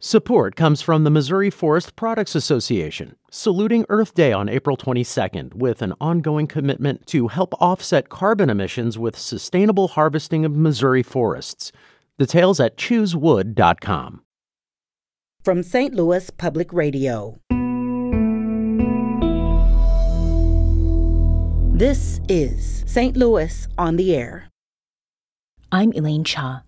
Support comes from the Missouri Forest Products Association, saluting Earth Day on April 22nd with an ongoing commitment to help offset carbon emissions with sustainable harvesting of Missouri forests. Details at choosewood.com. From St. Louis Public Radio. This is St. Louis on the Air. I'm Elaine Cha.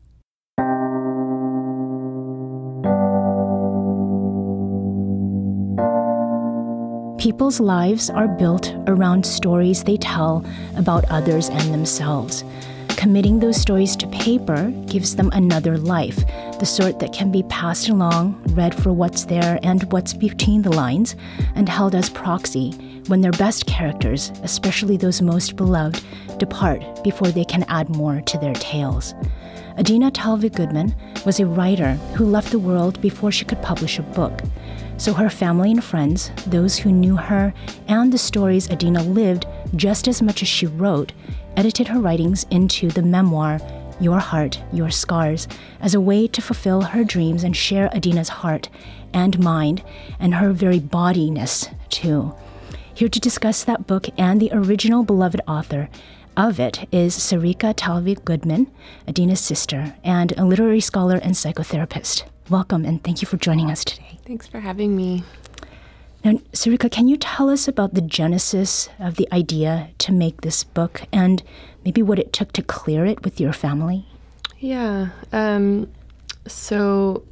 People's lives are built around stories they tell about others and themselves. Committing those stories to paper gives them another life, the sort that can be passed along, read for what's there and what's between the lines, and held as proxy when their best characters, especially those most beloved, depart before they can add more to their tales. Adina Talve-Goodman was a writer who left the world before she could publish a book. So her family and friends, those who knew her, and the stories Adina lived just as much as she wrote, edited her writings into the memoir, Your Heart, Your Scars, as a way to fulfill her dreams and share Adina's heart and mind, and her very bodiness, too. Here to discuss that book and the original beloved author of it is Sarika Talve-Goodman, Adina's sister, and a literary scholar and psychotherapist. Welcome, and thank you for joining us today. Thanks for having me. Now, Sarika, can you tell us about the genesis of the idea to make this book and maybe what it took to clear it with your family? Yeah. So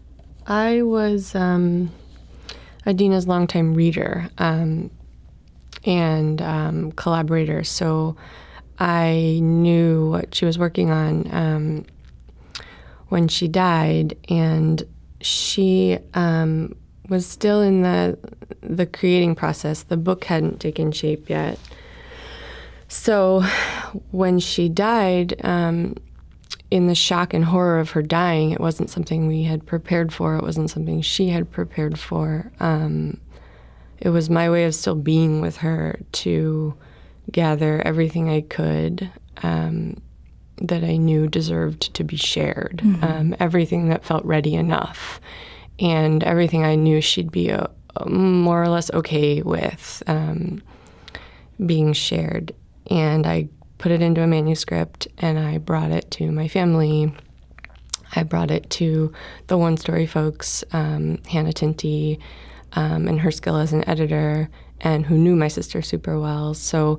I was Adina's longtime reader and collaborator. So I knew what she was working on when she died, and she was still in the creating process. The book hadn't taken shape yet. So when she died, in the shock and horror of her dying, it wasn't something we had prepared for. It wasn't something she had prepared for. It was my way of still being with her to gather everything I could that I knew deserved to be shared, everything that felt ready enough, and everything I knew she'd be more or less okay with being shared. And I put it into a manuscript, and I brought it to my family. I brought it to the One Story folks, Hannah Tinti, and her skill as an editor, and who knew my sister super well. So,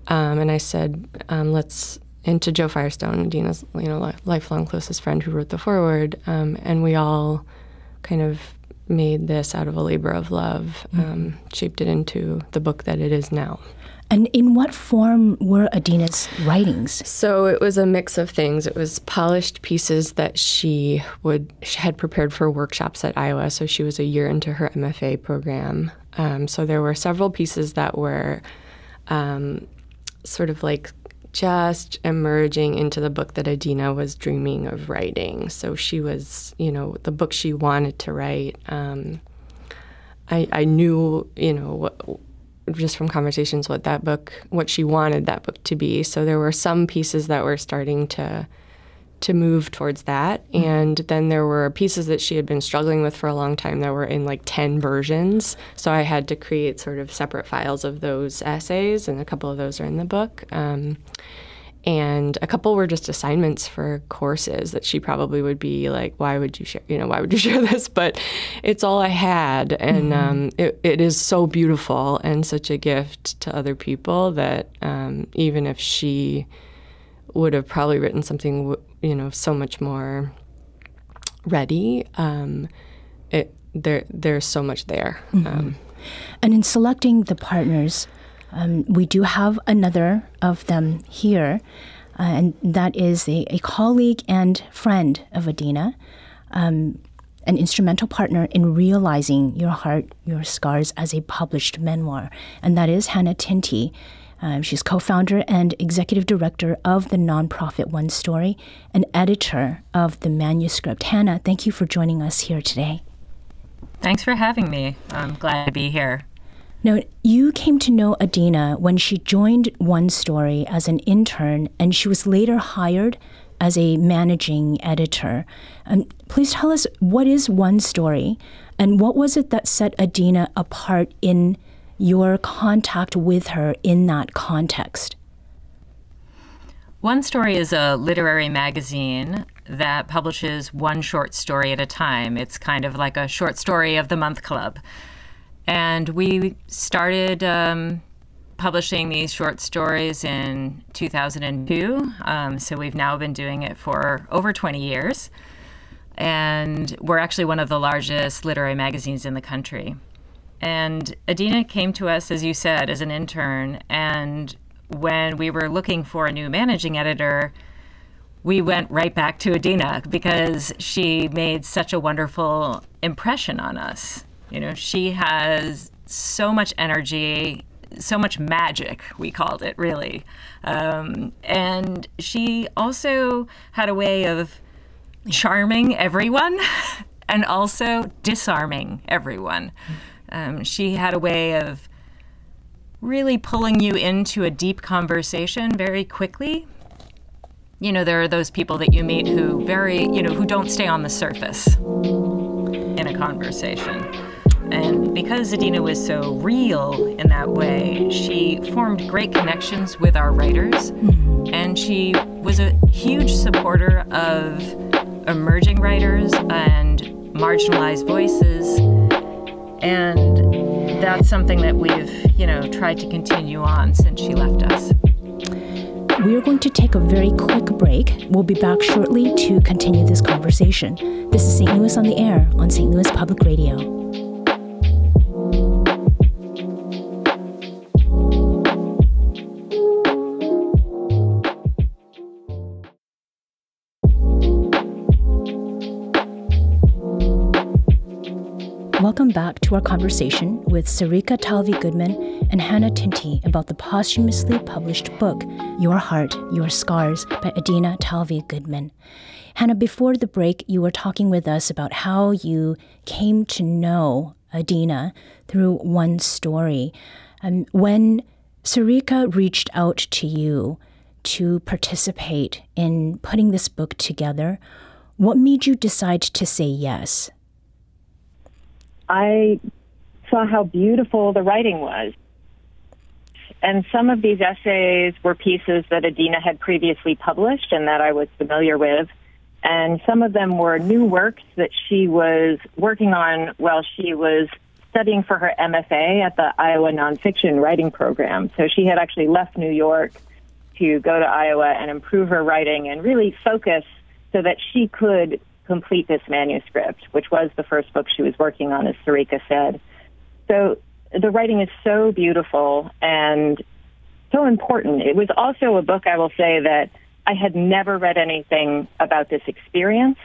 and I said, and to Joe Firestone, Adina's lifelong closest friend who wrote the foreword, and we all kind of made this out of a labor of love, shaped it into the book that it is now. And in what form were Adina's writings? So it was a mix of things. It was polished pieces that she had prepared for workshops at Iowa. So she was a year into her MFA program. So there were several pieces that were sort of like just emerging into the book that Adina was dreaming of writing. So she was, the book she wanted to write. I knew, just from conversations what she wanted that book to be. So there were some pieces that were starting to move towards that. And then there were pieces that she had been struggling with for a long time that were in like 10 versions. So I had to create sort of separate files of those essays, and a couple of those are in the book. And a couple were just assignments for courses that she probably would be like, why would you share this? But it's all I had. And it is so beautiful and such a gift to other people that even if she would have probably written something, so much more ready, there's so much there. And in selecting the partners, we do have another of them here, and that is a colleague and friend of Adina, an instrumental partner in realizing Your Heart, Your Scars as a published memoir, and that is Hannah Tinti. She's co-founder and executive director of the nonprofit One Story and editor of the manuscript. Hannah, thank you for joining us here today. Thanks for having me. I'm glad to be here. Now, you came to know Adina when she joined One Story as an intern, and she was later hired as a managing editor. Please tell us, what is one story, and what was it that set Adina apart in your contact with her in that context? One Story is a literary magazine that publishes one short story at a time. It's kind of like a short story of the month club. And we started publishing these short stories in 2002. So we've now been doing it for over 20 years. And we're actually one of the largest literary magazines in the country. And Adina came to us, as you said, as an intern. And when we were looking for a new managing editor, we went right back to Adina because she made such a wonderful impression on us. You know, she has so much energy, so much magic, we called it, really. And she also had a way of charming everyone and also disarming everyone. She had a way of really pulling you into a deep conversation very quickly. You know, there are those people that you meet who who don't stay on the surface in a conversation. And because Adina was so real in that way, she formed great connections with our writers. And she was a huge supporter of emerging writers and marginalized voices. And that's something that we've, tried to continue on since she left us. We are going to take a very quick break. We'll be back shortly to continue this conversation. This is St. Louis on the Air on St. Louis Public Radio. Welcome back to our conversation with Sarika Talve-Goodman and Hannah Tinti about the posthumously published book, Your Heart, Your Scars by Adina Talve-Goodman. Hannah, before the break, you were talking with us about how you came to know Adina through one story. When Sarika reached out to you to participate in putting this book together, what made you decide to say yes? I saw how beautiful the writing was. And some of these essays were pieces that Adina had previously published and that I was familiar with. And some of them were new works that she was working on while she was studying for her MFA at the Iowa Nonfiction Writing Program. So she had actually left New York to go to Iowa and improve her writing and really focus so that she could complete this manuscript, which was the first book she was working on, as Sarika said. So the writing is so beautiful and so important. It was also a book, I will say, that I had never read anything about this experience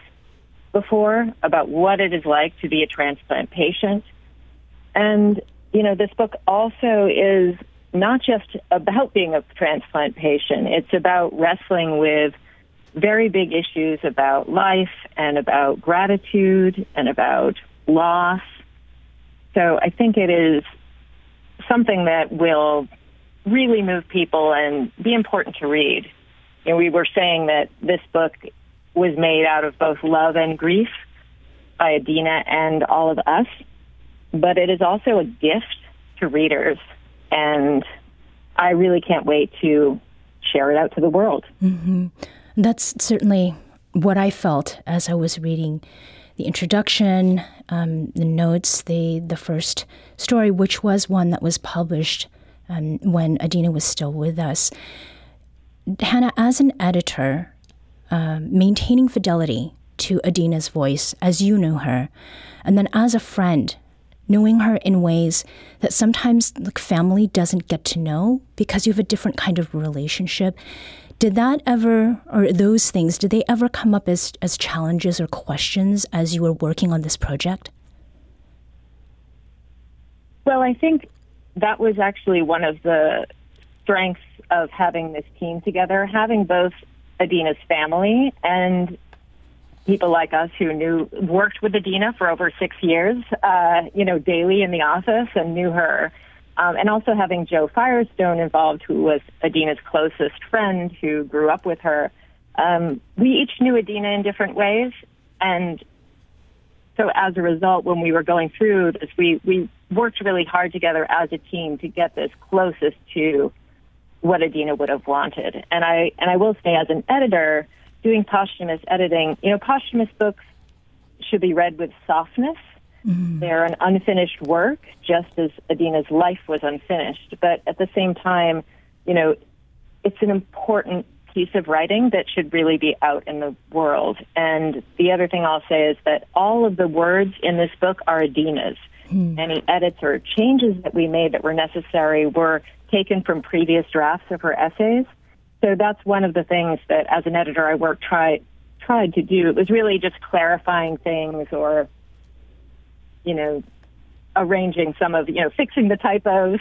before, about what it is like to be a transplant patient. And, this book also is not just about being a transplant patient. It's about wrestling with very big issues about life and about gratitude and about loss. So I think it is something that will really move people and be important to read. We were saying that this book was made out of both love and grief by Adina and all of us, but it is also a gift to readers, and I really can't wait to share it out to the world. Mm-hmm. That's certainly what I felt as I was reading the introduction, the notes, the first story, which was one that was published when Adina was still with us. Hannah, as an editor, maintaining fidelity to Adina's voice as you knew her, and then as a friend, knowing her in ways that sometimes family doesn't get to know because you have a different kind of relationship. Did that ever, or those things, did they ever come up as challenges or questions as you were working on this project? Well, I think that was actually one of the strengths of having this team together, having both Adina's family and people like us who worked with Adina for over 6 years, daily in the office and knew her. And also having Joe Firestone involved, who was Adina's closest friend, who grew up with her. We each knew Adina in different ways, and so as a result, when we were going through this, we worked really hard together as a team to get this closest to what Adina would have wanted. And I will say, as an editor, doing posthumous editing, posthumous books should be read with softness. Mm-hmm. They're an unfinished work, just as Adina's life was unfinished. But at the same time, it's an important piece of writing that should really be out in the world. And the other thing I'll say is that all of the words in this book are Adina's. Any edits or changes that we made that were necessary were taken from previous drafts of her essays. So that's one of the things that, as an editor, I tried to do. It was really just clarifying things or, arranging some of, fixing the typos,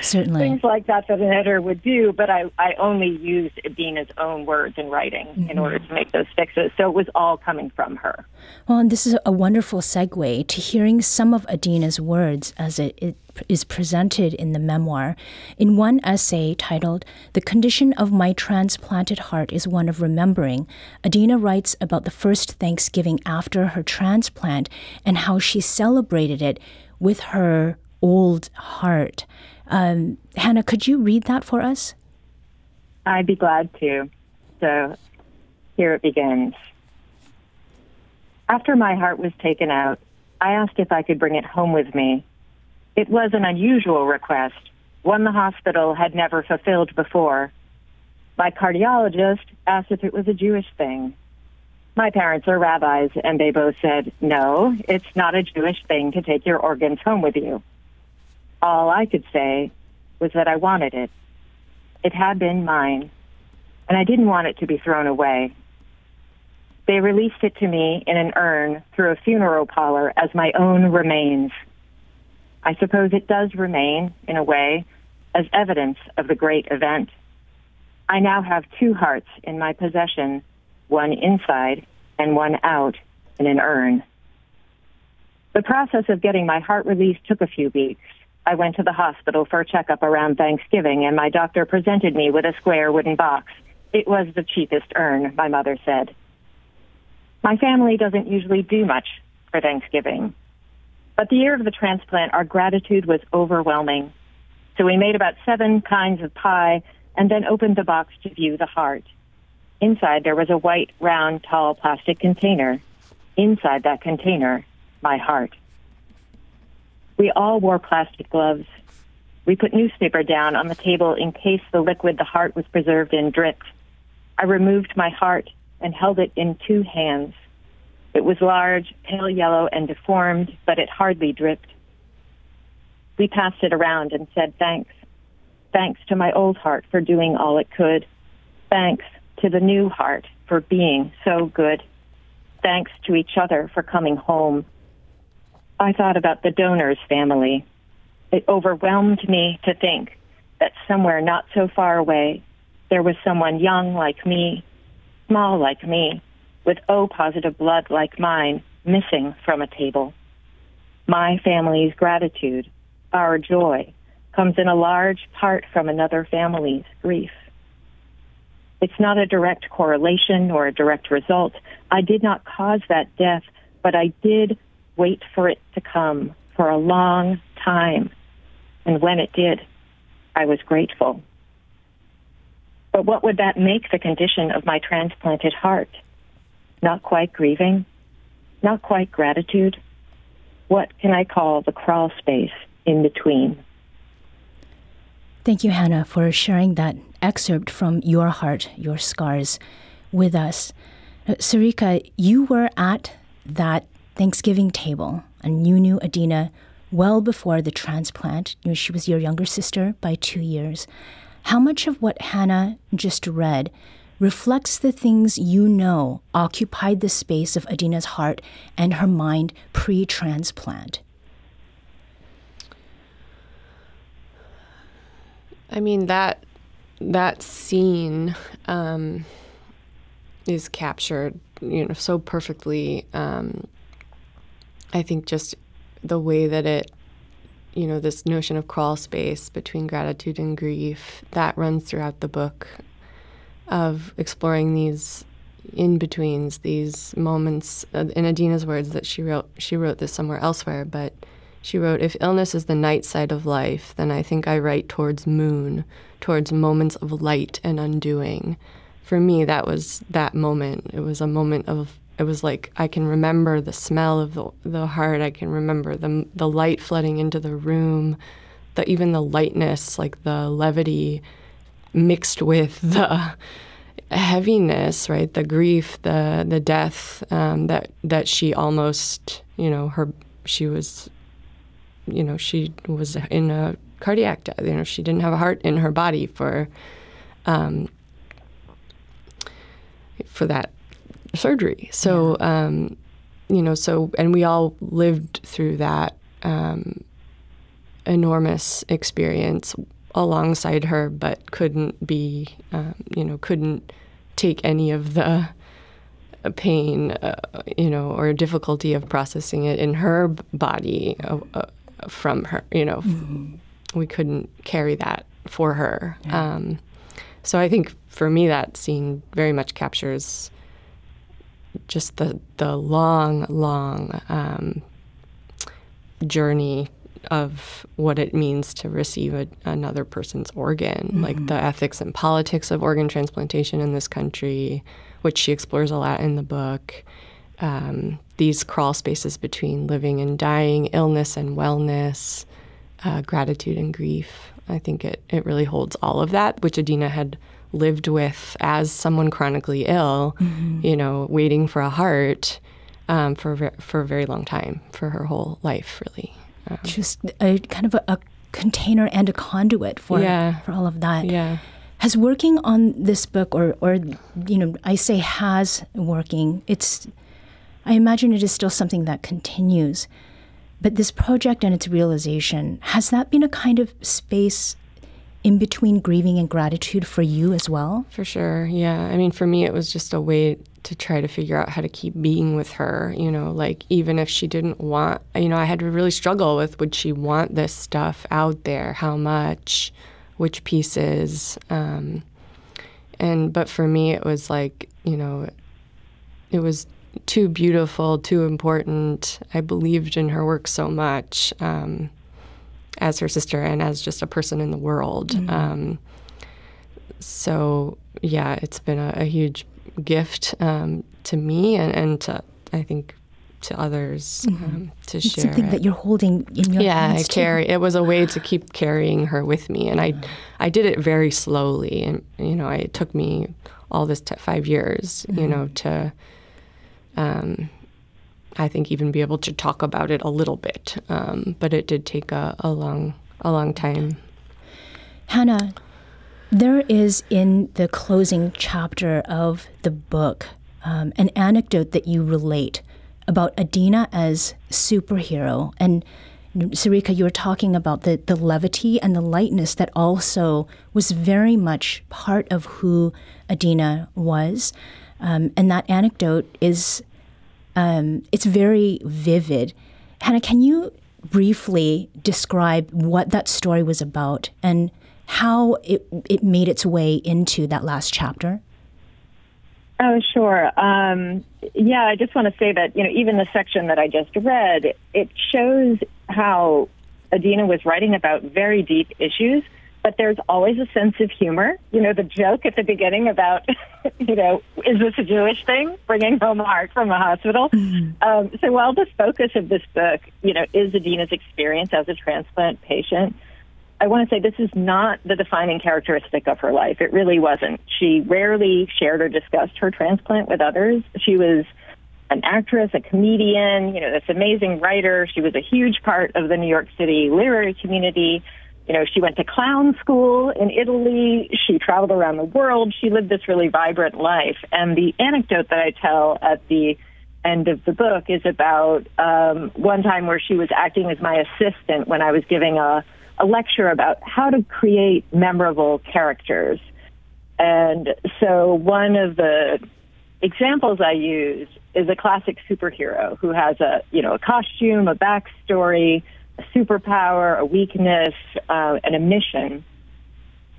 certainly things like that an editor would do. But I only used Adina's own words in writing in order to make those fixes. So it was all coming from her. Well, and this is a wonderful segue to hearing some of Adina's words as it is presented in the memoir. In one essay titled, "The Condition of My Transplanted Heart is One of Remembering," Adina writes about the first Thanksgiving after her transplant and how she celebrated it with her old heart. Hannah, could you read that for us? I'd be glad to. So here it begins. After my heart was taken out, I asked if I could bring it home with me. It was an unusual request, one the hospital had never fulfilled before. My cardiologist asked if it was a Jewish thing. My parents are rabbis, and they both said, no, it's not a Jewish thing to take your organs home with you. All I could say was that I wanted it. It had been mine, and I didn't want it to be thrown away. They released it to me in an urn through a funeral parlor as my own remains. I suppose it does remain, in a way, as evidence of the great event. I now have two hearts in my possession, one inside and one out in an urn. The process of getting my heart released took a few weeks. I went to the hospital for a checkup around Thanksgiving, and my doctor presented me with a square wooden box. It was the cheapest urn, my mother said. My family doesn't usually do much for Thanksgiving. But the year of the transplant, our gratitude was overwhelming. So we made about 7 kinds of pie and then opened the box to view the heart. Inside, there was a white, round, tall plastic container. Inside that container, my heart. We all wore plastic gloves. We put newspaper down on the table in case the liquid the heart was preserved in dripped. I removed my heart and held it in 2 hands. It was large, pale yellow, and deformed, but it hardly dripped. We passed it around and said thanks. Thanks to my old heart for doing all it could. Thanks to the new heart for being so good. Thanks to each other for coming home. I thought about the donor's family. It overwhelmed me to think that somewhere not so far away, there was someone young like me, small like me, with O-positive blood like mine, missing from a table. My family's gratitude, our joy, comes in a large part from another family's grief. It's not a direct correlation or a direct result. I did not cause that death, but I did wait for it to come for a long time. And when it did, I was grateful. But what would that make the condition of my transplanted heart? Not quite grieving, not quite gratitude. What can I call the crawl space in between? Thank you, Hannah, for sharing that excerpt from Your Heart, Your Scars with us. Sarika, you were at that Thanksgiving table, and you knew Adina well before the transplant. She was your younger sister by 2 years. How much of what Hannah just read reflects the things you know occupied the space of Adina's heart and her mind pre-transplant? I mean, that scene is captured, so perfectly. I think just the way that it, this notion of crawl space between gratitude and grief, that runs throughout the book. of exploring these in-betweens, these moments. In Adina's words that she wrote this somewhere elsewhere, but she wrote, "If illness is the night side of life, then I think I write towards moon, towards moments of light and undoing." For me, that was that moment. It was a moment of, it was like I can remember the smell of the heart. I can remember the light flooding into the room, even the lightness, like the levity mixed with the heaviness, right? The grief, the death, that she almost, she was in a cardiac death. She didn't have a heart in her body for that surgery. So, and we all lived through that enormous experience alongside her, but couldn't take any of the pain, or difficulty of processing it in her body from her. We couldn't carry that for her. Yeah. So I think for me that scene very much captures just the long journey of what it means to receive another person's organ, like the ethics and politics of organ transplantation in this country, which she explores a lot in the book. These crawl spaces between living and dying, illness and wellness, gratitude and grief. I think it really holds all of that, which Adina had lived with as someone chronically ill, waiting for a heart for a very long time, for her whole life, really. Just a kind of a container and a conduit for all of that. Yeah. Has working on this book, or I say has working, I imagine it is still something that continues. But this project and its realization, has that been a kind of space in between grieving and gratitude for you as well? For sure, yeah. I mean, for me, it was just a way to try to figure out how to keep being with her, like even if she didn't want, I had to really struggle with, would she want this stuff out there? How much? Which pieces? But for me, it was like, it was too beautiful, too important. I believed in her work so much as her sister and as just a person in the world. So, yeah, it's been a huge gift to me and to, I think, to others to it's share. Something that you're holding in your hands. Yeah, it was a way to keep carrying her with me. And I did it very slowly. And, it took me all this 5 years, to... I think even be able to talk about it a little bit, but it did take a long time. Hannah, there is in the closing chapter of the book an anecdote that you relate about Adina as superhero. And Sarika, you were talking about the levity and the lightness that also was very much part of who Adina was. And that anecdote is... it's very vivid. Hannah, can you briefly describe what that story was about and how it made its way into that last chapter? Oh, sure. I just want to say that, even the section that I just read, it shows how Adina was writing about very deep issues, but there's always a sense of humor. The joke at the beginning about, is this a Jewish thing, bringing home a heart from a hospital? So while the focus of this book, is Adina's experience as a transplant patient, I want to say this is not the defining characteristic of her life. It really wasn't. She rarely shared or discussed her transplant with others. She was an actress, a comedian, this amazing writer. She was a huge part of the New York City literary community. She went to clown school in Italy. She traveled around the world. She lived this really vibrant life. And the anecdote that I tell at the end of the book is about one time where she was acting as my assistant when I was giving a lecture about how to create memorable characters. And so one of the examples I use is a classic superhero who has a costume, a backstory, a superpower, a weakness, and a mission.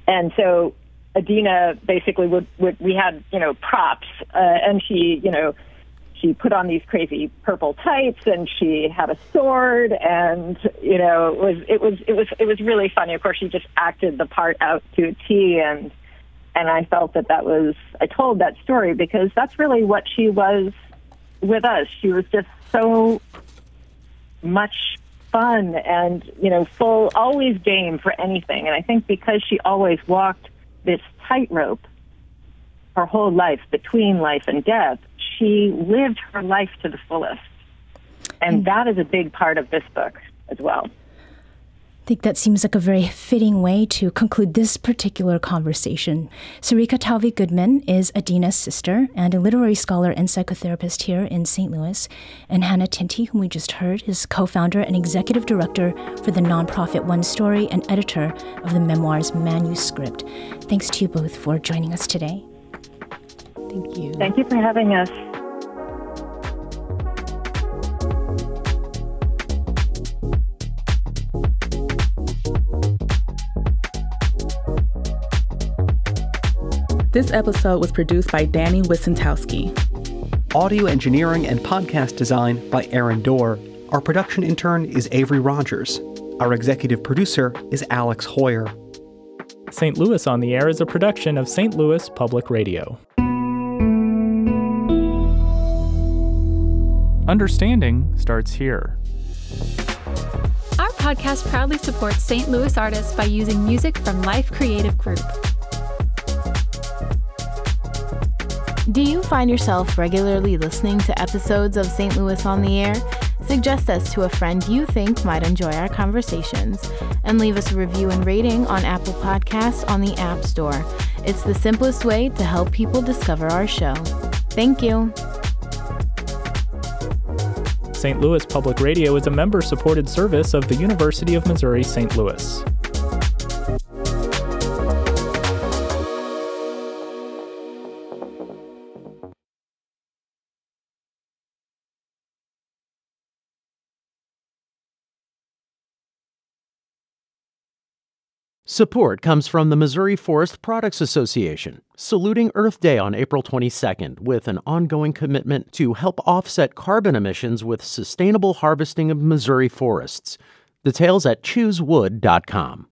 And so Adina basically we had, props, and she put on these crazy purple tights, and she had a sword, and it was really funny. Of course, she just acted the part out to a T, and I felt I told that story because that's really what she was with us. She was just so much fun and, full, always game for anything. And I think because she always walked this tightrope her whole life between life and death, she lived her life to the fullest. And that is a big part of this book as well. I think that seems like a very fitting way to conclude this particular conversation. Sarika Talve-Goodman is Adina's sister and a literary scholar and psychotherapist here in St. Louis. And Hannah Tinti, whom we just heard, is co-founder and executive director for the nonprofit One Story and editor of the memoir's manuscript. Thanks to you both for joining us today. Thank you. Thank you for having us. This episode was produced by Danny Wissentowski. Audio engineering and podcast design by Aaron Dorr. Our production intern is Avery Rogers. Our executive producer is Alex Hoyer. St. Louis on the Air is a production of St. Louis Public Radio. Understanding starts here. Our podcast proudly supports St. Louis artists by using music from Life Creative Group. Do you find yourself regularly listening to episodes of St. Louis on the Air? Suggest us to a friend you think might enjoy our conversations, and leave us a review and rating on Apple Podcasts on the App Store. It's the simplest way to help people discover our show. Thank you. St. Louis Public Radio is a member-supported service of the University of Missouri St. Louis. Support comes from the Missouri Forest Products Association, saluting Earth Day on April 22nd with an ongoing commitment to help offset carbon emissions with sustainable harvesting of Missouri forests. Details at choosewood.com.